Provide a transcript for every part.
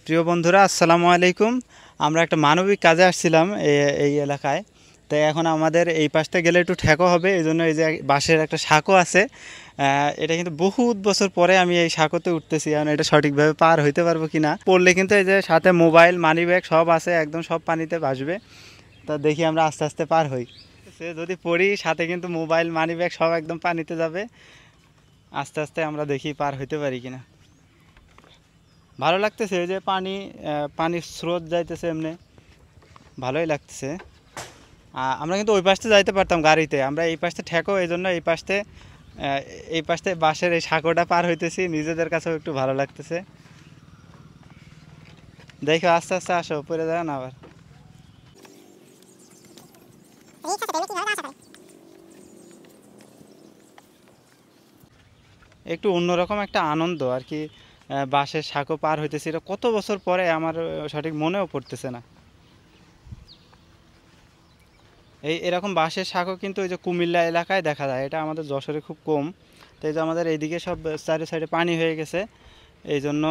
প্রিয় বন্ধুরা, আসসালামু আলাইকুম। আমরা একটা মানবিক কাজে আসছিলাম এই এলাকায়। তাই এখন আমাদের এই পাশটা গেলে একটু ঠেকো হবে, এই জন্য এই যে বাঁশের একটা সাঁকো আছে। এটা কিন্তু বহুত বছর পরে আমি এই সাঁকোতে উঠতেছি, কারণ এটা সঠিকভাবে পার হইতে পারবো কি না। পড়লে কিন্তু এই যে সাথে মোবাইল, মানি ব্যাগ সব আছে, একদম সব পানিতে ভাসবে। তা দেখি আমরা আস্তে আস্তে পার হই। সে যদি পড়ি, সাথে কিন্তু মোবাইল, মানি ব্যাগ সব একদম পানিতে যাবে। আস্তে আস্তে আমরা দেখি পার হইতে পারি কিনা। ভালো লাগতেছে, এই যে পানির স্রোত যাইতেছে এমনি, ভালোই লাগতেছে। আমরা কিন্তু ওই পাশতে যাইতে পারতাম গাড়িতে, আমরা এই পাশতে ঠেকো, এই জন্য এই পাশতে বাঁশের এই সাঁকোটা পার হইতেছি, নিজেদের কাছেও একটু ভালো লাগতেছে। দেখো আস্তে আস্তে আসো, পরে যাও না আবার। একটু অন্যরকম একটা আনন্দ আর কি। বাঁশের সাঁকো পার হইতেছি, এটা কত বছর পরে আমার সঠিক মনেও পড়তেছে না। এরকম বাঁশের শাঁখও কিন্তু ওই যে কুমিল্লা এলাকায় দেখা যায়, এটা আমাদের যশোরে খুব কম। তো এই যে আমাদের এইদিকে সব চারি সাইডে পানি হয়ে গেছে, এই জন্য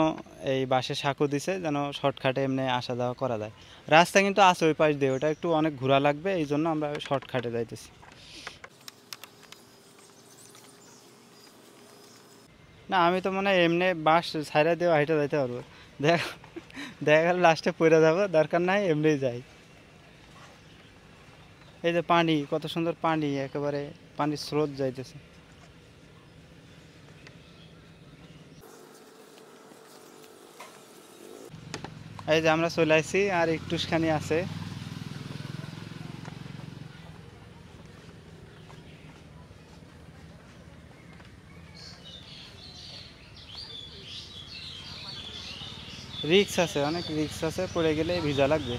এই বাঁশের শাঁখও দিছে যেন শর্টকাটে এমনি আসা যাওয়া করা যায়। রাস্তা কিন্তু আছে ওই পাশ দিয়ে, ওটা একটু অনেক ঘোরা লাগবে, এই জন্য আমরা শর্টকাটে যাইতেছি। না, আমি তো মনে হয় এমনি বাঁশ ছাইড়া দিয়ে হাইটে যাইতে পারবো। দেখ, দেখা গেল লাস্টে পড়ে যাবো, দরকার নাই এমনি যাই। এই যে পানি, কত সুন্দর পানি, একেবারে পানির স্রোত যাইতেছে। এই যে আমরা চলে আসছি, আর একটুখানি আছে। রিক্স আছে, অনেক রিক্স আছে, পড়ে গেলে ভিজা লাগবে।